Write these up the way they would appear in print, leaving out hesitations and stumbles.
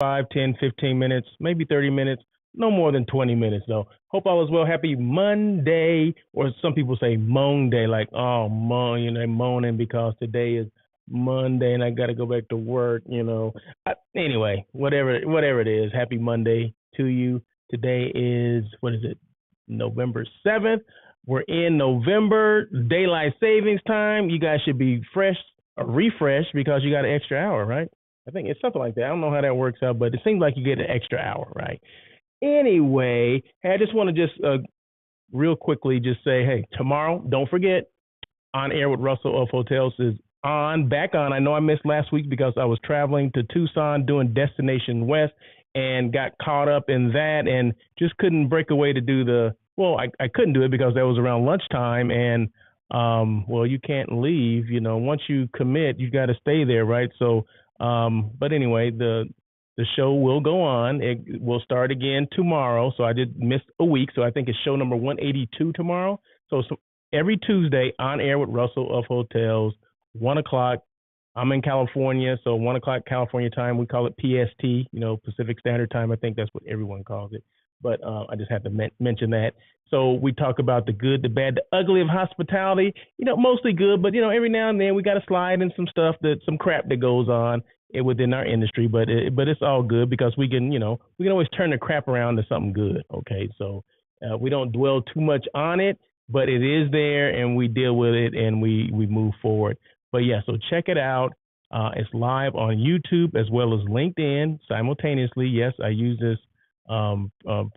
5, 10, 15 minutes, maybe 30 minutes, no more than 20 minutes though. Hope all is well. Happy Monday, or some people say moan day, like, oh, moan, they're moaning because today is Monday and I got to go back to work. Anyway, whatever it is, happy Monday to you. Today is, what is it, November 7th. We're in November, daylight savings time. You guys should be fresh or refreshed because you got an extra hour, right? I think it's something like that. I don't know how that works out, but it seems like you get an extra hour, right? Anyway, hey, I just want to just real quickly just say, hey, tomorrow, don't forget, On Air with Russell of Hotels is back on. I know I missed last week because I was traveling to Tucson doing Destination West and got caught up in that and just couldn't break away to do I couldn't do it because that was around lunchtime and well, you can't leave, once you commit, you got to stay there, right? So but anyway, the show will go on. It will start again tomorrow. So I did miss a week. So I think it's show number 182 tomorrow. So every Tuesday, On Air with Russell of Hotels, 1 o'clock. I'm in California, so 1 o'clock California time. We call it PST, Pacific Standard Time. I think that's what everyone calls it. But I just have to mention that. So we talk about the good, the bad, the ugly of hospitality. Mostly good, but every now and then we got to slide in some crap that goes on within our industry. But it's all good because we can always turn the crap around to something good. Okay, so we don't dwell too much on it, but it is there, and we deal with it, and we move forward. But yeah, so check it out. It's live on YouTube as well as LinkedIn simultaneously. Yes, I use this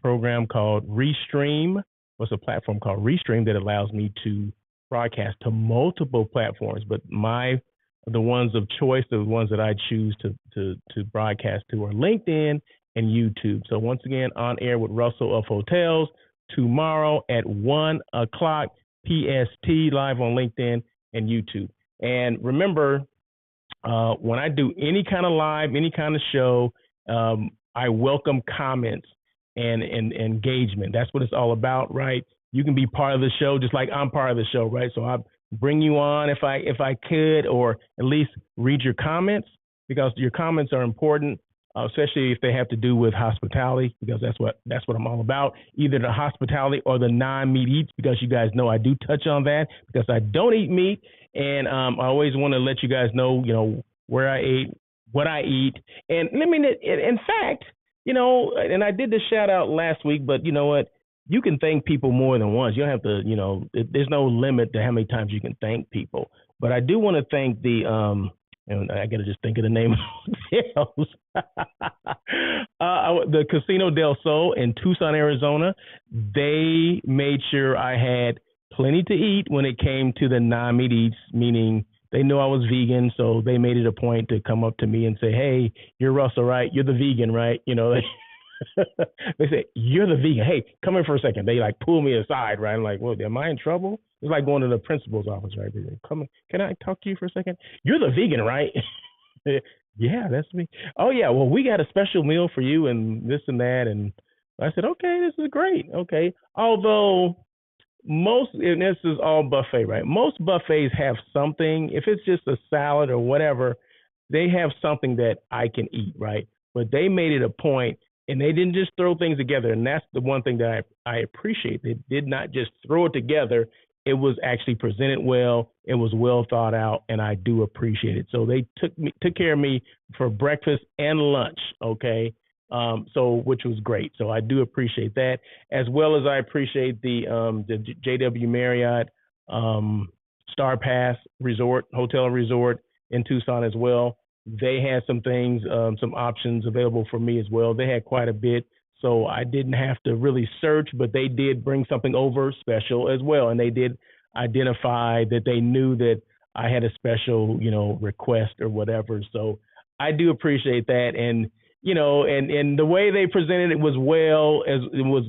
program called Restream. What's a platform called Restream that allows me to broadcast to multiple platforms, but the ones of choice, the ones that I choose to broadcast to are LinkedIn and YouTube. So once again, On Air with Russell of Hotels tomorrow at 1 o'clock PST, live on LinkedIn and YouTube. And remember, when I do any kind of live, any kind of show, I welcome comments and engagement. That's what it's all about, right? You can be part of the show just like I'm part of the show, right? So I bring you on if I could, or at least read your comments, because your comments are important, especially if they have to do with hospitality, because that's what I'm all about, either the hospitality or the non-meat eats, because you guys know I do touch on that because I don't eat meat, and I always want to let you guys know, where I ate, what I eat, and in fact, and I did this shout out last week, but you know what? You can thank people more than once. You don't have to, there's no limit to how many times you can thank people. But I do want to thank and I got to just think of the name of the hotels. The Casino del Sol in Tucson, Arizona. They made sure I had plenty to eat when it came to the non-meat eats, meaning they knew I was vegan, so they made it a point to come up to me and say, "Hey, you're Russell, right? You're the vegan, right?" They say, "You're the vegan. Hey, come in for a second." They like pull me aside, right? I'm like, "Well, am I in trouble?" It's like going to the principal's office, right? They say, "Come in. Can I talk to you for a second? You're the vegan, right?" Yeah, that's me. "Oh yeah, well, we got a special meal for you and this and that." And I said, "Okay, this is great." Okay. Although and this is all buffet, right? Most buffets have something. If it's just a salad or whatever, they have something that I can eat, right? But they made it a point, and they didn't just throw things together. And that's the one thing that I appreciate. They did not just throw it together. It was actually presented well. It was well thought out, and I do appreciate it. So they took care of me for breakfast and lunch. Okay. So which was great. So I do appreciate that, as well as I appreciate the JW Marriott Star Pass Resort, Hotel and Resort in Tucson as well. They had some things, some options available for me as well. They had quite a bit, so I didn't have to really search, but they did bring something over special as well, and they did identify that they knew that I had a special, request or whatever. So I do appreciate that, and and the way they presented it was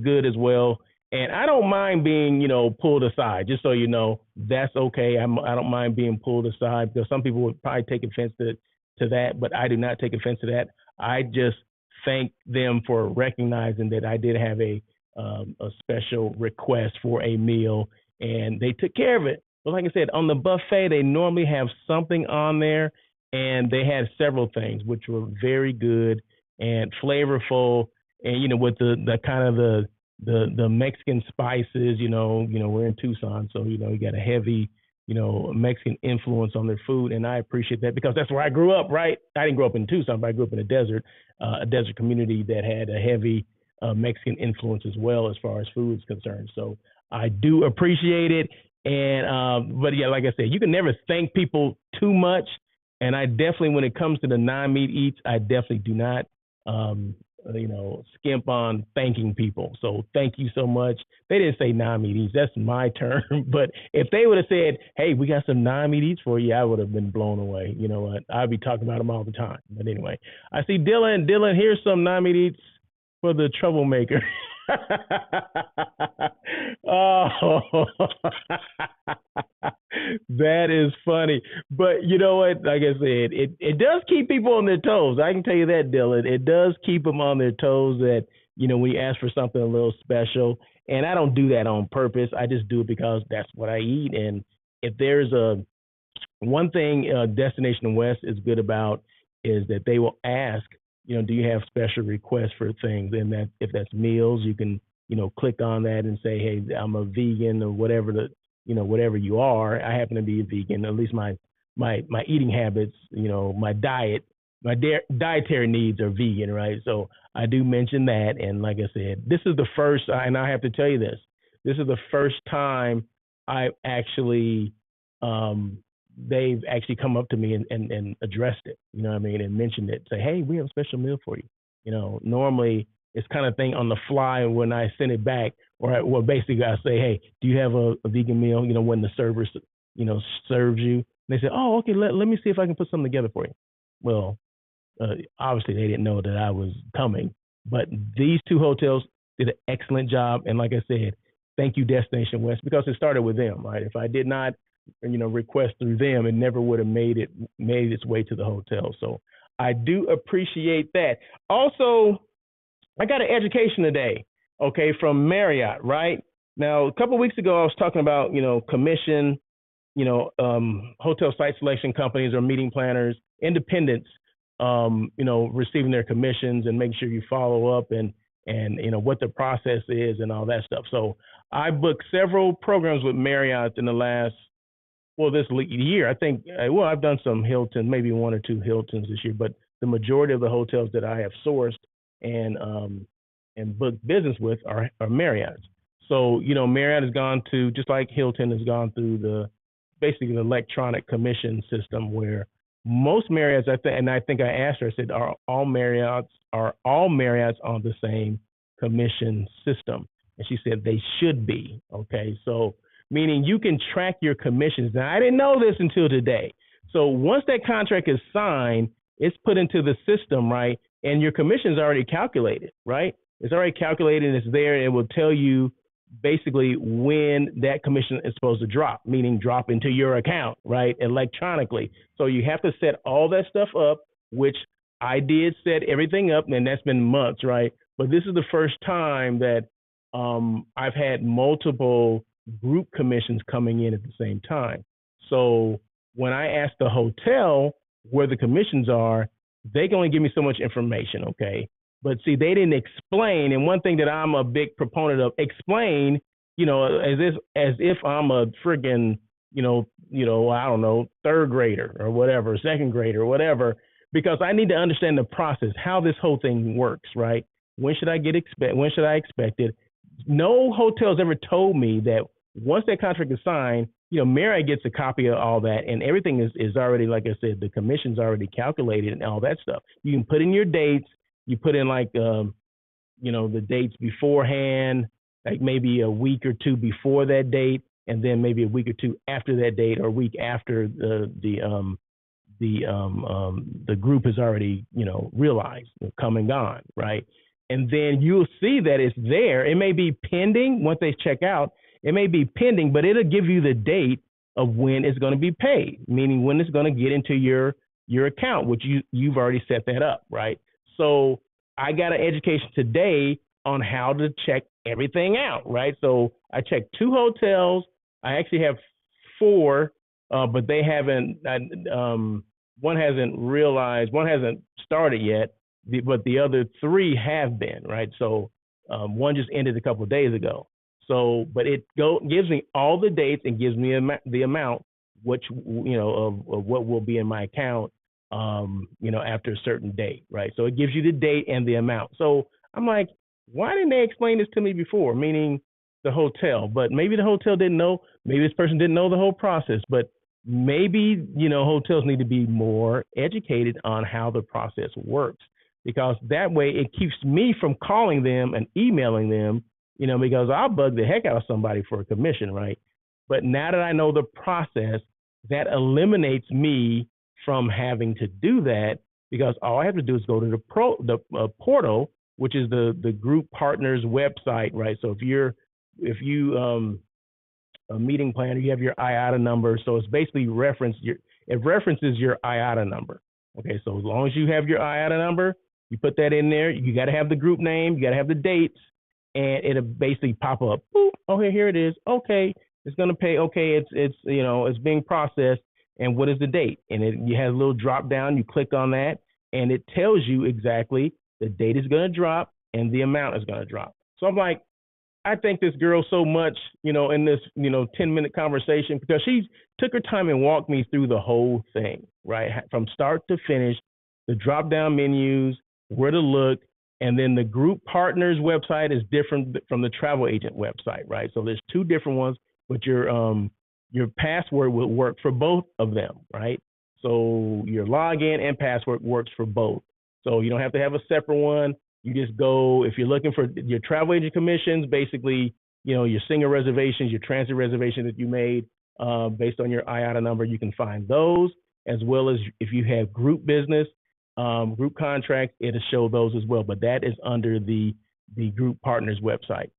good as well. And I don't mind being, pulled aside, just so you know, that's okay. I don't mind being pulled aside, because some people would probably take offense to that, but I do not take offense to that. I just thank them for recognizing that I did have a special request for a meal, and they took care of it. But like I said, on the buffet, they normally have something on there, and they had several things which were very good. and flavorful, and with the kind of the Mexican spices. We're in Tucson, so you got a heavy Mexican influence on their food, and I appreciate that because that's where I grew up. Right, I didn't grow up in Tucson, but I grew up in a desert community that had a heavy Mexican influence as well as far as food is concerned. So I do appreciate it. And but yeah, like I said, you can never thank people too much. And I definitely, when it comes to the non-meat eats, I definitely do not, skimp on thanking people. So thank you so much. They didn't say non-meat eats. That's my term. But if they would have said, "Hey, we got some non-meat eats for you," I would have been blown away. You know what? I'd be talking about them all the time. But anyway, I see Dylan. Dylan, here's some non-meat eats for the troublemaker. Oh, that is funny. But you know what? Like I said, it does keep people on their toes. I can tell you that, Dylan. It does keep them on their toes that, when you ask for something a little special. And I don't do that on purpose. I just do it because that's what I eat. And if there's one thing Destination West is good about is that they will ask, do you have special requests for things? And that if that's meals, you can, click on that and say, hey, I'm a vegan or whatever whatever you are. I happen to be a vegan. At least my eating habits, my diet, my dietary needs are vegan, right? So I do mention that. And like I said, this is the first, and I have to tell you this is the first time I actually, they've actually come up to me and addressed it, you know what I mean, and mentioned it, say, hey, we have a special meal for you. Normally it's kind of thing on the fly when I send it back, or basically I say, hey, do you have a vegan meal? When the server, serves you, and they say, oh, okay, let me see if I can put something together for you. Well, obviously they didn't know that I was coming, but these two hotels did an excellent job. And like I said, thank you, Destination West, because it started with them, right? If I did not, request through them, it never would have made its way to the hotel. So I do appreciate that. Also, I got an education today, okay, from Marriott, right? Now, a couple of weeks ago, I was talking about, commission, hotel site selection companies or meeting planners, independents, receiving their commissions and making sure you follow up and what the process is and all that stuff. So I booked several programs with Marriott in the last, this year. I think, I've done some Hilton, maybe one or two Hiltons this year, but the majority of the hotels that I have sourced and booked business with are Marriott's. So, Marriott has gone to, just like Hilton has gone through basically the electronic commission system where most Marriotts, I think I asked her, I said, are all Marriotts on the same commission system? And she said they should be. Okay. So, meaning you can track your commissions. Now, I didn't know this until today. So once that contract is signed, it's put into the system, right? And your commission is already calculated, right? It's already calculated, it's there, and it will tell you basically when that commission is supposed to drop, meaning drop into your account, right, electronically. So you have to set all that stuff up, which I did set everything up, and that's been months, right? But this is the first time that I've had multiple group commissions coming in at the same time. So when I ask the hotel where the commissions are, they can only give me so much information, okay? But see, they didn't explain. And one thing that I'm a big proponent of, explain, as if I'm a friggin', I don't know, third grader or whatever, second grader or whatever, because I need to understand the process, how this whole thing works, right? When should I expect it? No hotel's ever told me that once that contract is signed, Marriott gets a copy of all that, and everything is already, like I said, the commission's already calculated and all that stuff. You can put in your dates. You put in the dates beforehand, like maybe a week or two before that date, and then maybe a week or two after that date, or a week after the group is already realized, come and gone, right? And then you'll see that it's there. It may be pending once they check out. It may be pending, but it'll give you the date of when it's going to be paid, meaning when it's going to get into your account, which you've already set that up, right? So I got an education today on how to check everything out, right? So I checked 2 hotels. I actually have 4, but they haven't. One hasn't started yet. but the other 3 have been, right? So one just ended a couple of days ago. So, but it gives me all the dates and gives me the amount, which, of what will be in my account, after a certain date, right? So it gives you the date and the amount. So I'm like, why didn't they explain this to me before? Meaning the hotel, but maybe the hotel didn't know. Maybe this person didn't know the whole process, but maybe, hotels need to be more educated on how the process works, because that way it keeps me from calling them and emailing them, because I'll bug the heck out of somebody for a commission, right? But now that I know the process, that eliminates me from having to do that, because all I have to do is go to the portal, which is the group partners website, right? So if you a meeting planner, you have your IATA number. So it's basically it references your IATA number. Okay, so as long as you have your IATA number, you put that in there. You got to have the group name, you got to have the dates, and it'll basically pop up. Boop, okay, here it is. Okay, it's gonna pay. Okay, it's being processed. And what is the date? And you have a little drop down. You click on that, and it tells you exactly the date is gonna drop and the amount is gonna drop. So I'm like, I thank this girl so much, in this, 10-minute conversation, because she took her time and walked me through the whole thing, right? From start to finish, the drop down menus, where to look, and then the group partners website is different from the travel agent website, right? So there's 2 different ones, but your password will work for both of them, right? So your login and password works for both. So you don't have to have a separate one. You just go, if you're looking for your travel agent commissions, basically, your single reservations, your transit reservations that you made based on your IATA number, you can find those, as well as if you have group business, group contracts, it'll show those as well. But that is under the group partners website.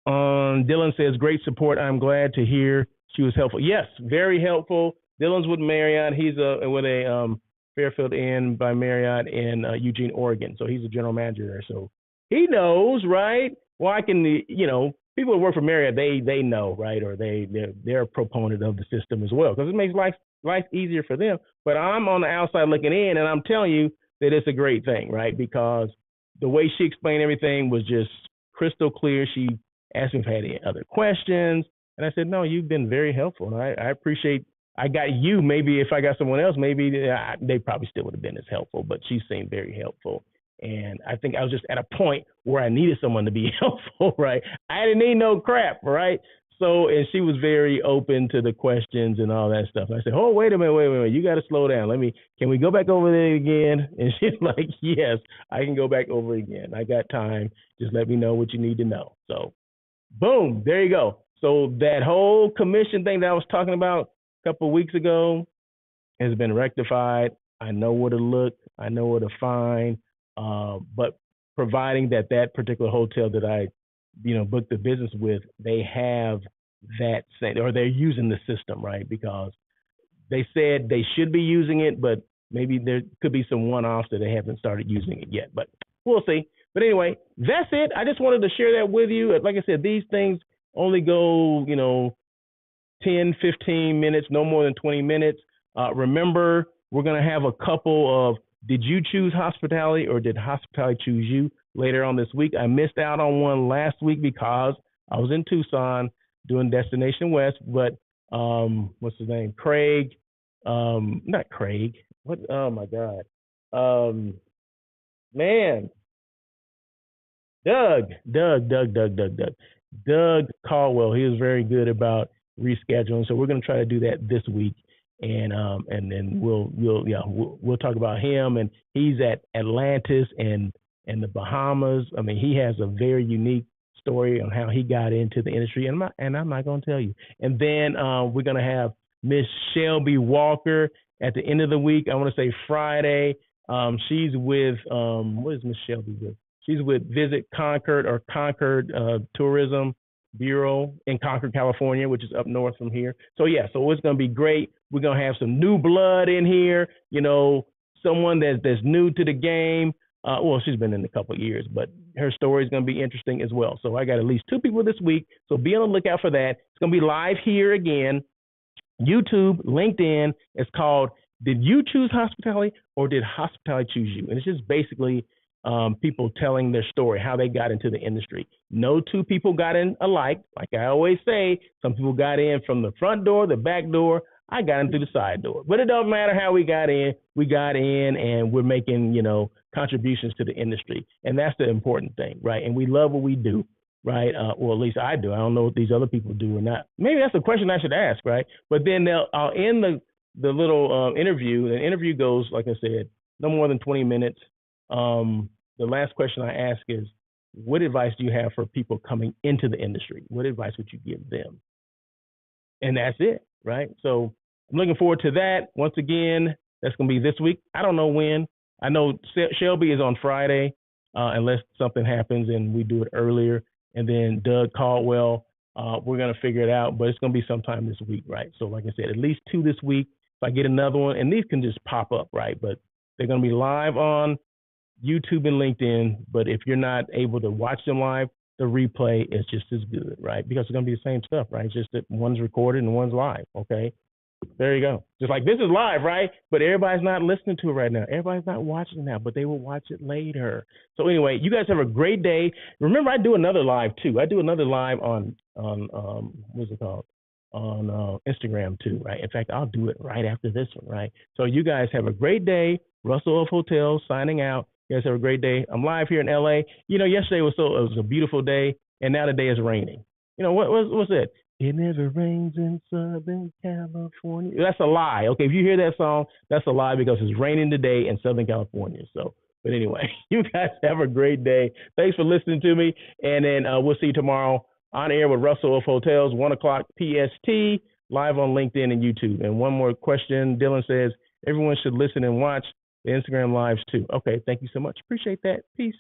Dylan says, great support. I'm glad to hear she was helpful. Yes, very helpful. Dylan's with Marriott. He's with a Fairfield Inn by Marriott in Eugene, Oregon. So he's a general manager there. So he knows, right? Well, people who work for Marriott, they know, right? Or they're a proponent of the system as well, because it makes life easier for them. But I'm on the outside looking in, and I'm telling you that it's a great thing, right? Because the way she explained everything was just crystal clear. She asked me if I had any other questions, and I said, no, you've been very helpful. And I appreciate. I got you. Maybe if I got someone else, maybe they probably still would have been as helpful, but she seemed very helpful. And I think I was just at a point where I needed someone to be helpful, right? I didn't need no crap, right? So, and she was very open to the questions and all that stuff. And I said, oh, wait a minute. You got to slow down. Can we go back over there again? And she's like, yes, I can go back over again. I got time. Just let me know what you need to know. So boom, there you go. So that whole commission thing that I was talking about couple of weeks ago has been rectified. I know where to look. I know where to find. But providing that particular hotel that I, booked the business with, they have that same, or they're using the system, right? Because they said they should be using it, but maybe there could be some one-offs that they haven't started using it yet. But we'll see. But anyway, that's it. I just wanted to share that with you. Like I said, these things only go, 10, 15 minutes, no more than 20 minutes. Remember, we're going to have a couple of, did you choose hospitality or did hospitality choose you later on this week? I missed out on one last week because I was in Tucson doing Destination West, but what's his name? Craig, not Craig. What? Oh my God. Man. Doug Caldwell. He was very good about rescheduling. So we're going to try to do that this week. And then we'll talk about him, and he's at Atlantis and the Bahamas. I mean, he has a very unique story on how he got into the industry, and I'm not going to tell you. And then we're going to have Miss Shelby Walker at the end of the week. I want to say Friday. She's with what is Miss Shelby with? She's with Visit Concord or Concord Tourism Bureau in Concord, California, which is up north from here. So it's going to be great. We're going to have some new blood in here, someone that's new to the game. Well, she's been in a couple of years, but her story is going to be interesting as well. So I got at least 2 people this week. So be on the lookout for that. It's going to be live here again, YouTube, LinkedIn. It's called, Did You Choose Hospitality or Did Hospitality Choose You? And it's just basically people telling their story, how they got into the industry. No two people got in alike. Like I always say, some people got in from the front door, the back door. I got in through the side door. But it don't matter how we got in. We got in and we're making, contributions to the industry. And that's the important thing, right? And we love what we do, right? Or at least I do. I don't know what these other people do or not. Maybe that's a question I should ask, right? But then I'll end the little interview. The interview goes, like I said, no more than 20 minutes. The last question I ask is, what advice do you have for people coming into the industry? What advice would you give them? And that's it, right? So I'm looking forward to that. Once again, that's going to be this week. I don't know when. I know Shelby is on Friday, unless something happens and we do it earlier. And then Doug Caldwell, we're going to figure it out, but it's going to be sometime this week, right? So like I said, at least 2 this week. If I get another one, and these can just pop up, right? But they're going to be live on YouTube and LinkedIn. But if you're not able to watch them live, the replay is just as good, right? Because it's going to be the same stuff, right? It's just that one's recorded and one's live, okay? There you go. Just like this is live, right? But everybody's not listening to it right now. Everybody's not watching now, but they will watch it later. So anyway, you guys have a great day. Remember, I do another live too. I do another live on what's it called? On Instagram too, right? In fact, I'll do it right after this one, right? So you guys have a great day. Russell of Hotels signing out. You guys have a great day. I'm live here in LA. Yesterday it was a beautiful day, and now the day is raining. What's that? It never rains in Southern California. That's a lie. Okay, if you hear that song, that's a lie because it's raining today in Southern California. So, but anyway, you guys have a great day. Thanks for listening to me, and then we'll see you tomorrow on air with Russell of Hotels, 1:00 PST, live on LinkedIn and YouTube. And one more question. Dylan says, everyone should listen and watch the Instagram lives too. Okay, thank you so much. Appreciate that. Peace.